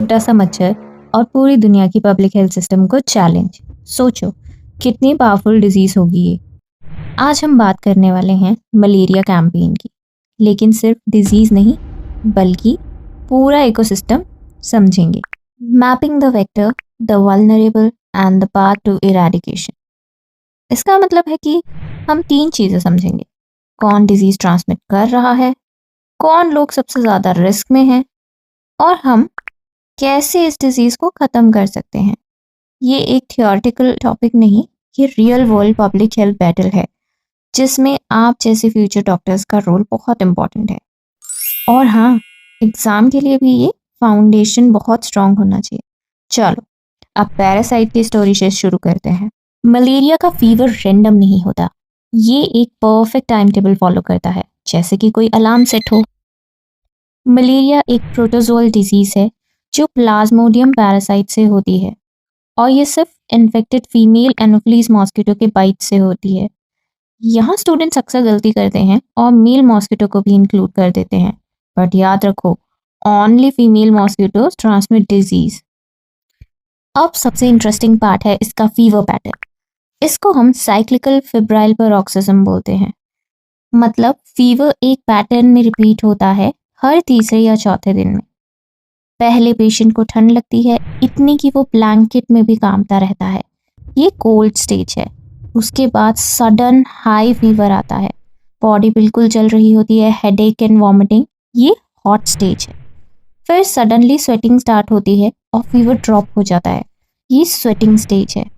छोटा सा मच्छर और पूरी दुनिया की पब्लिक हेल्थ सिस्टम को चैलेंज। सोचो कितनी पावरफुल डिजीज होगी ये। आज हम बात करने वाले हैं मलेरिया कैंपेन की, लेकिन सिर्फ डिजीज नहीं बल्कि पूरा इकोसिस्टम समझेंगे। Mapping the vector, the vulnerable and the path to eradication. इसका मतलब है कि हम 3 चीजें समझेंगे। कौन डिजीज ट्रांसमिट कर रहा है, कौन लोग सबसे ज्यादा रिस्क में हैं और हम कैसे इस डिजीज को खत्म कर सकते हैं। ये एक थियोरेटिकल टॉपिक नहीं, ये real world public health battle है जिसमें आप जैसे फ्यूचर डॉक्टर्स का रोल बहुत इंपॉर्टेंट है। और हाँ, एग्जाम के लिए भी ये फाउंडेशन बहुत स्ट्रांग होना चाहिए। चलो अब पैरासाइट की स्टोरी से शुरू करते हैं। मलेरिया का फीवर रैंडम नहीं होता, ये एक परफेक्ट टाइम टेबल फॉलो करता है, जैसे कि कोई अलार्म सेट हो। मलेरिया एक प्रोटोजोअल डिजीज है जो प्लाज्मोडियम पैरासाइट से होती है और ये सिर्फ इन्फेक्टेड फीमेल एनोफिलीज मॉस्किटो के बाइट से होती है। यहाँ स्टूडेंट्स अक्सर गलती करते हैं और मेल मॉस्किटो को भी इंक्लूड कर देते हैं, बट याद रखो only female mosquitoes transmit disease. अब सबसे इंटरेस्टिंग पार्ट है इसका फीवर पैटर्न। इसको हम साइक्लिकल फिब्राइल पैरोक्सिज्म बोलते हैं। मतलब फीवर एक पैटर्न में रिपीट होता है हर तीसरे या चौथे दिन में। पहले पेशेंट को ठंड लगती है इतनी कि वो ब्लैंकेट में भी कांपता रहता है, ये कोल्ड स्टेज है। उसके बाद सडन हाई फीवर आता है, बॉडी बिल्कुल जल रही होती है, हेडेक एंड वॉमिटिंग, ये हॉट स्टेज है। फिर सडनली स्वेटिंग स्टार्ट होती है और फीवर ड्रॉप हो जाता है, ये स्वेटिंग स्टेज है।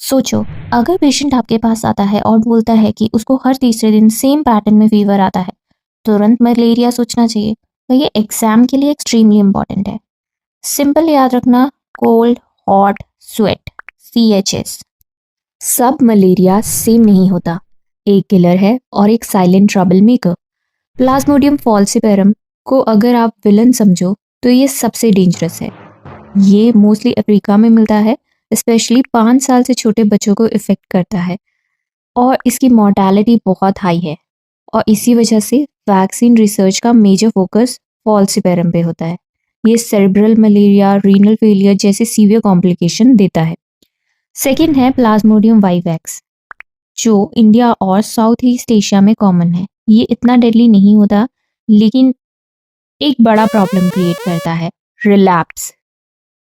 सोचो अगर पेशेंट आपके पास आता है और बोलता है कि उसको हर तीसरे दिन सेम पैटर्न में फीवर आता है, तुरंत मलेरिया सोचना चाहिए। तो ये एग्जाम के लिए एक्सट्रीमली इंपॉर्टेंट है। सिंपल याद रखना, कोल्ड, हॉट, स्वेट, CHS। सब मलेरिया सेम नहीं होता, एक किलर है और एक साइलेंट ट्रबल मेकर। प्लाज्मोडियम फॉल्सिपेरम को अगर आप विलन समझो तो ये सबसे डेंजरस है। ये मोस्टली अफ्रीका में मिलता है, स्पेशली 5 साल से छोटे बच्चों को इफेक्ट करता है और इसकी मॉर्टेलिटी बहुत हाई है। और इसी वजह से वैक्सीन रिसर्च का मेजर फोकस फॉल्सिपेरम पे होता है। ये सेरेब्रल मलेरिया, रीनल फेलियर जैसे सीवियर कॉम्प्लिकेशन देता है। सेकेंड है प्लाज्मोडियम वाइवैक्स, जो इंडिया और साउथ ईस्ट एशिया में कॉमन है। ये इतना डेडली नहीं होता लेकिन एक बड़ा प्रॉब्लम क्रिएट करता है, रिलैप्स।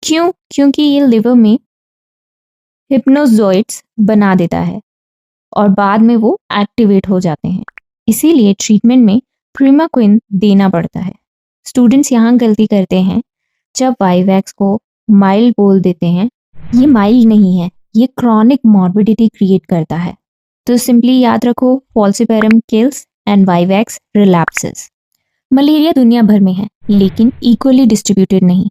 क्यों? क्योंकि ये लिवर में हिप्नोजोइड्स बना देता है और बाद में वो एक्टिवेट हो जाते हैं। इसीलिए ट्रीटमेंट में प्रीमाक्विन देना पड़ता है। स्टूडेंट्स यहाँ गलती करते हैं जब वाइवैक्स को माइल्ड बोल देते हैं। ये माइल्ड नहीं है, ये क्रॉनिक मॉर्बिडिटी क्रिएट करता है। तो सिंपली याद रखो, फॉल्सिपेरम kills and vivax relapses. Malaria दुनिया भर में है लेकिन इक्वली डिस्ट्रीब्यूटेड नहीं।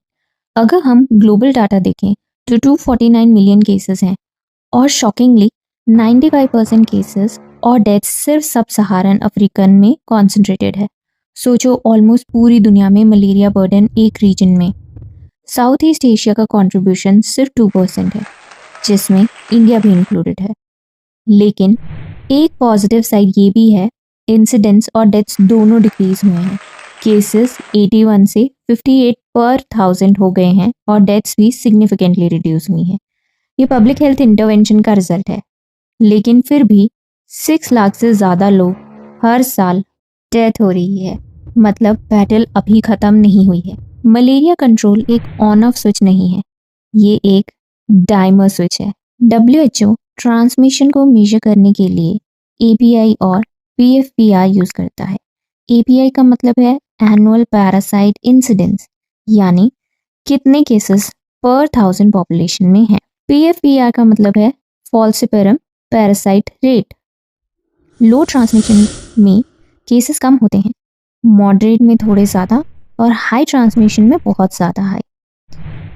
अगर हम ग्लोबल डाटा देखें तो 249 मिलियन केसेस हैं और शॉकिंगली 95% केसेस और डेथ सिर्फ सब सहारन अफ्रीकन में कॉन्सेंट्रेटेड है। सोचो ऑलमोस्ट पूरी दुनिया में मलेरिया बर्डन एक रीजन में। साउथ ईस्ट एशिया का कंट्रीब्यूशन सिर्फ 2% है, जिसमें इंडिया भी इंक्लूडेड है। लेकिन एक पॉजिटिव साइड ये भी है, इंसिडेंट्स और डेथ्स दोनों डिक्रीज हुए हैं। केसेस 81 से 58 पर 1000 हो गए हैं और डेथ्स भी सिग्निफिकेंटली रिड्यूस हुई हैं। ये पब्लिक हेल्थ इंटरवेंशन का रिजल्ट है। लेकिन फिर भी 6 लाख से ज़्यादा लोग हर साल डेथ हो रही है, मतलब बैटल अभी ख़त्म नहीं हुई है। मलेरिया कंट्रोल एक ऑन ऑफ स्विच नहीं है, ये एक डाइमर स्विच है। WHO ट्रांसमिशन को मेजर करने के लिए API और PFPI यूज़ करता है। API का मतलब है एनुअल पैरासाइट इंसिडेंस, यानी कितने केसेस पर 1000 पॉपुलेशन में हैं। PFPI का मतलब है फॉल्सिपेरम पैरासाइट रेट। लो ट्रांसमिशन में केसेस कम होते हैं, मॉडरेट में थोड़े ज़्यादा और हाई ट्रांसमिशन में बहुत ज़्यादा हाई।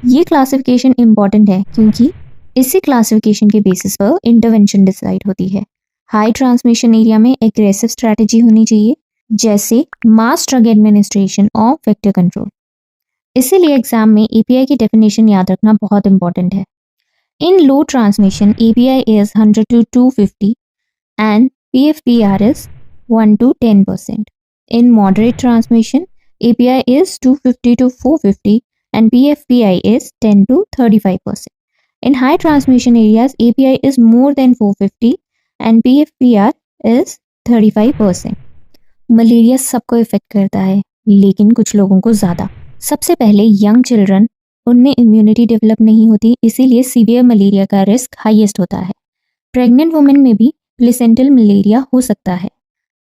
ये क्लासिफिकेशन इम्पॉर्टेंट है क्योंकि इसी क्लासिफिकेशन के बेसिस पर इंटरवेंशन डिसाइड होती है। हाई ट्रांसमिशन एरिया में एग्रेसिव स्ट्रैटेजी होनी चाहिए, जैसे मास ड्रग एडमिनिस्ट्रेशन और वेक्टर कंट्रोल। इसीलिए एग्जाम में API की डेफिनेशन याद रखना बहुत इंपॉर्टेंट है। In low transmission, API is 100 to 250 and PFPR is 1 to 10%. In moderate transmission, API is 250 to 450 and PFPI is 10 to 35%. In high transmission areas, API is more than 450 and PFPR is 35%. Malaria सबको effect करता है, लेकिन कुछ लोगों को ज़्यादा। सबसे पहले यंग चिल्ड्रन, उनमें इम्यूनिटी डेवलप नहीं होती, इसीलिए सीवियर मलेरिया का रिस्क हाईएस्ट होता है। प्रेग्नेंट वुमेन में भी प्लेसेंटल मलेरिया हो सकता है,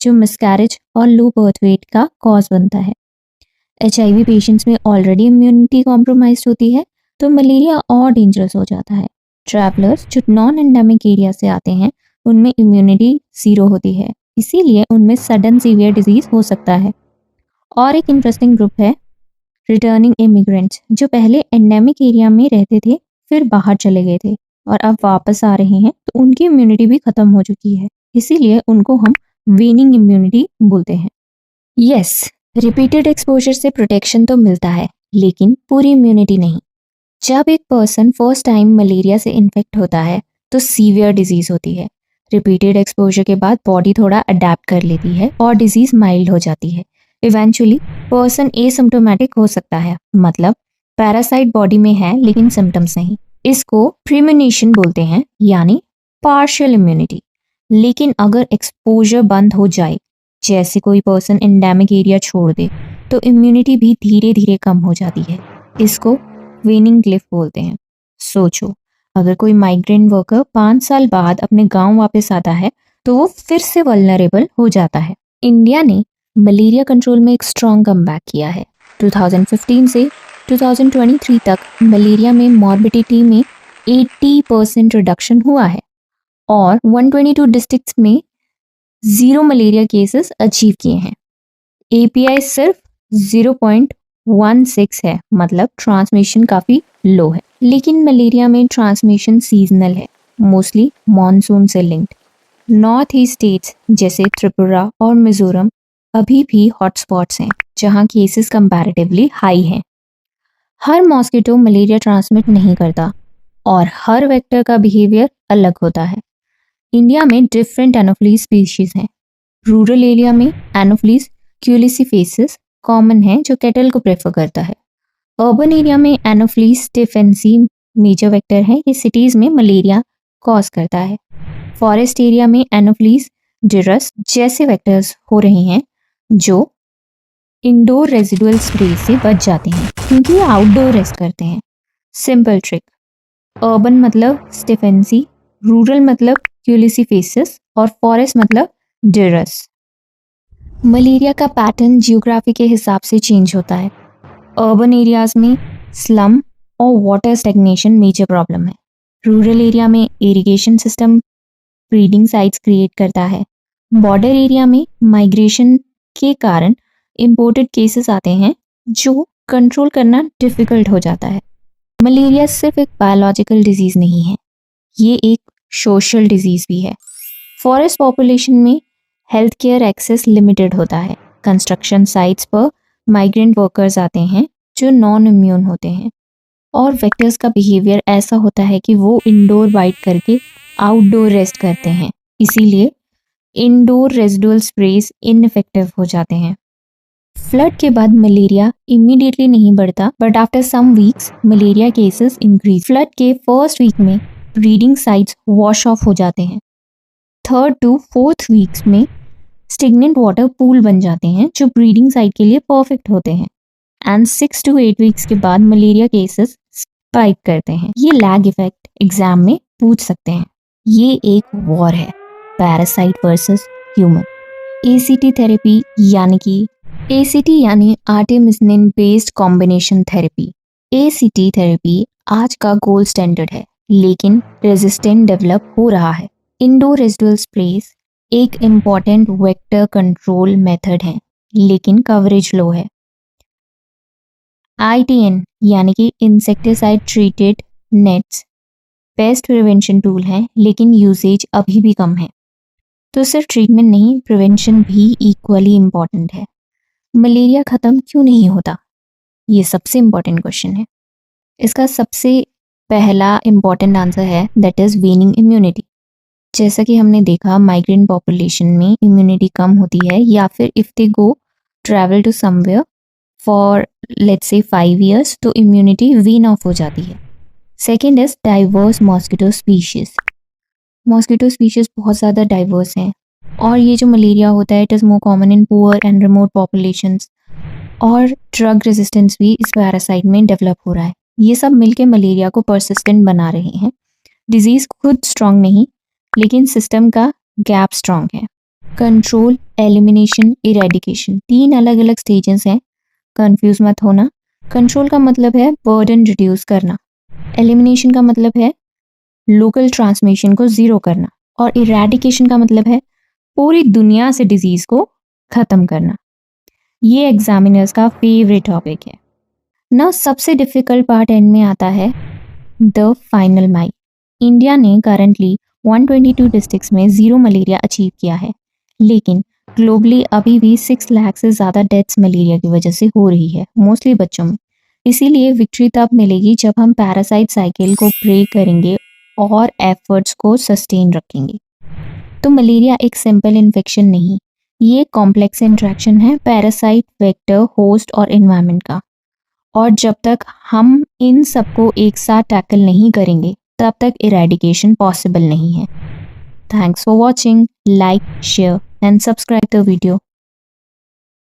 जो मिसकैरेज और लो बर्थ वेट का कॉज बनता है। HIV पेशेंट्स में ऑलरेडी इम्यूनिटी कॉम्प्रोमाइज होती है, तो मलेरिया और डेंजरस हो जाता है। ट्रैवलर्स जो नॉन एंडेमिक एरिया से आते हैं, उनमें इम्यूनिटी ज़ीरो होती है, इसीलिए उनमें सडन सीवियर डिजीज हो सकता है। और एक इंटरेस्टिंग ग्रुप है रिटर्निंग इमिग्रेंट्स, जो पहले एंडेमिक एरिया में रहते थे, फिर बाहर चले गए थे और अब वापस आ रहे हैं, तो उनकी इम्यूनिटी भी खत्म हो चुकी है, इसीलिए उनको हम वेनिंग इम्यूनिटी बोलते हैं। यस, रिपीटेड एक्सपोजर से प्रोटेक्शन तो मिलता है, लेकिन पूरी इम्यूनिटी नहीं। जब एक पर्सन फर्स्ट टाइम मलेरिया से इन्फेक्ट होता है, तो सीवियर डिजीज होती है। रिपीटेड एक्सपोजर के बाद बॉडी थोड़ा अडेप्ट कर लेती है और डिजीज माइल्ड हो जाती है। इवेंचुअली पर्सन एसिम्प्टोमेटिक हो सकता है, मतलब पैरासाइट बॉडी में है लेकिन सिम्टम्स नहीं। इसको प्रीमोनिशन बोलते हैं, यानी पार्शियल इम्यूनिटी। लेकिन अगर एक्सपोजर बंद हो जाए, जैसे कोई पर्सन एंडेमिक एरिया छोड़ दे, तो इम्यूनिटी भी धीरे धीरे कम हो जाती है। इसको वेनिंग क्लिफ बोलते हैं। सोचो, अगर कोई माइग्रेंट वर्कर 5 साल बाद अपने गांव वापस आता है, तो वो फिर से वल्नरेबल हो जाता है। इंडिया ने मलेरिया कंट्रोल में एक स्ट्रॉन्ग कमबैक किया है। 2015 से 2023 तक मलेरिया में मॉर्बिडिटी में 80% रिडक्शन हुआ है और 122 डिस्ट्रिक्ट्स में 0 मलेरिया केसेस अचीव किए हैं। API सिर्फ 0.16 है, मतलब ट्रांसमिशन काफ़ी लो है। लेकिन मलेरिया में ट्रांसमिशन सीजनल है, मोस्टली मॉनसून से लिंक्ड। नॉर्थ ईस्ट स्टेट्स जैसे त्रिपुरा और मिजोरम अभी भी हॉटस्पॉट्स हैं, जहां केसेस कंपैरेटिवली हाई हैं। हर मॉस्किटो मलेरिया ट्रांसमिट नहीं करता और हर वेक्टर का बिहेवियर अलग होता है। इंडिया में डिफरेंट एनोफिलीज स्पीशीज हैं। रूरल एरिया में एनोफिलीज क्यूलिसिफेसिस कॉमन है, जो कैटल को प्रेफर करता है। अर्बन एरिया में एनोफिलीज स्टिफेंसी मेजर वेक्टर है, ये सिटीज में मलेरिया कॉज करता है। फॉरेस्ट एरिया में एनोफिलीज डिरस जैसे वेक्टर्स हो रहे हैं, जो इंडोर रेजिडुअल स्प्रे से बच जाते हैं, क्योंकि ये आउटडोर रेस्ट करते हैं। सिंपल ट्रिक, अर्बन मतलब स्टिफेंसी, रूरल मतलब क्यूलिसिफेसिस और फॉरेस्ट मतलब डिरस। मलेरिया का पैटर्न जियोग्राफी के हिसाब से चेंज होता है। अर्बन एरियाज में स्लम और वाटर स्टैग्नेशन मेजर प्रॉब्लम है। रूरल एरिया में irrigation system breeding sites create करता है। बॉर्डर एरिया में माइग्रेशन के कारण इम्पोर्टेड केसेस आते हैं, जो कंट्रोल करना डिफिकल्ट हो जाता है। मलेरिया सिर्फ एक बायोलॉजिकल डिजीज नहीं है, ये एक सोशल डिजीज भी है। फॉरेस्ट पॉपुलेशन में हेल्थ केयर एक्सेस लिमिटेड होता है। कंस्ट्रक्शन साइट्स पर माइग्रेंट वर्कर्स आते हैं, जो नॉन इम्यून होते हैं, और वेक्टर्स का बिहेवियर ऐसा होता है कि वो इंडोर बाइट करके आउटडोर रेस्ट करते हैं, इसीलिए इंडोर रेजिडुअल स्प्रेज इनइफेक्टिव हो जाते हैं। फ्लड के बाद मलेरिया इमीडिएटली नहीं बढ़ता, but after some weeks malaria cases increase. Flood के फर्स्ट वीक में ब्रीडिंग साइट्स वॉश ऑफ हो जाते हैं। 3rd to 4th वीक्स में स्टिग्नेंट वाटर पूल बन जाते हैं, जो ब्रीडिंग साइट के लिए परफेक्ट होते हैं। एंड 6 to 8 वीक्स के बाद मलेरिया केसेस स्पाइक करते हैं। ये लैग इफेक्ट एग्जाम में पूछ सकते हैं। ये एक वॉर है, parasite versus human. ACT therapy यानी artemisinin based combination therapy. ACT therapy आज का गोल्ड स्टैंडर्ड है, लेकिन रेजिस्टेंट डेवलप हो रहा है। इंडोर रेजिडुअल स्प्रेस एक इम्पॉर्टेंट वेक्टर कंट्रोल मेथड है, लेकिन कवरेज लो है। ITN यानी कि insecticide treated nets paste prevention tool है, लेकिन यूसेज अभी भी कम है। तो सिर्फ ट्रीटमेंट नहीं, प्रिवेंशन भी इक्वली इम्पॉर्टेंट है। मलेरिया ख़त्म क्यों नहीं होता, ये सबसे इम्पॉर्टेंट क्वेश्चन है। इसका सबसे पहला इम्पॉर्टेंट आंसर है, दैट इज़ वेनिंग इम्यूनिटी। जैसा कि हमने देखा, माइग्रेंट पॉपुलेशन में इम्यूनिटी कम होती है, या फिर if they go travel to somewhere for let's say 5 years तो इम्यूनिटी वीन ऑफ हो जाती है। Second is diverse mosquito species. Mosquito species बहुत ज़्यादा डाइवर्स हैं और ये जो मलेरिया होता है it is more common in poor and remote populations, और ड्रग रेजिस्टेंस भी इस पैरासाइट में डेवलप हो रहा है। ये सब मिलके मलेरिया को परसिस्टेंट बना रहे हैं। डिजीज़ खुद स्ट्रांग नहीं, लेकिन सिस्टम का गैप स्ट्रांग है। कंट्रोल, एलिमिनेशन, इरेडिकेशन, 3 अलग अलग स्टेजेस हैं, कंफ्यूज मत होना। कंट्रोल का मतलब है बर्डन रिड्यूस करना, एलिमिनेशन का मतलब है लोकल ट्रांसमिशन को ज़ीरो करना, और इरेडिकेशन का मतलब है पूरी दुनिया से डिजीज़ को ख़त्म करना। ये एग्जामिनर्स का फेवरेट टॉपिक है ना। सबसे डिफ़िकल्ट पार्ट एंड में आता है, द फाइनल माइल। इंडिया ने करंटली 122 डिस्ट्रिक्ट्स में ज़ीरो मलेरिया अचीव किया है, लेकिन ग्लोबली अभी भी 6 लाख से ज़्यादा डेथ्स मलेरिया की वजह से हो रही है, मोस्टली बच्चों में। इसीलिए विक्ट्री तब मिलेगी जब हम पैरासाइट साइकिल को ब्रेक करेंगे और एफर्ट्स को सस्टेन रखेंगे। तो मलेरिया एक सिंपल इन्फेक्शन नहीं, ये कॉम्प्लेक्स इंट्रैक्शन है पैरासाइट, वेक्टर, होस्ट और एनवायरनमेंट का। और जब तक हम इन सबको एक साथ टैकल नहीं करेंगे तब तक इरेडिकेशन पॉसिबल नहीं है। Thanks for watching, like, share and subscribe the video.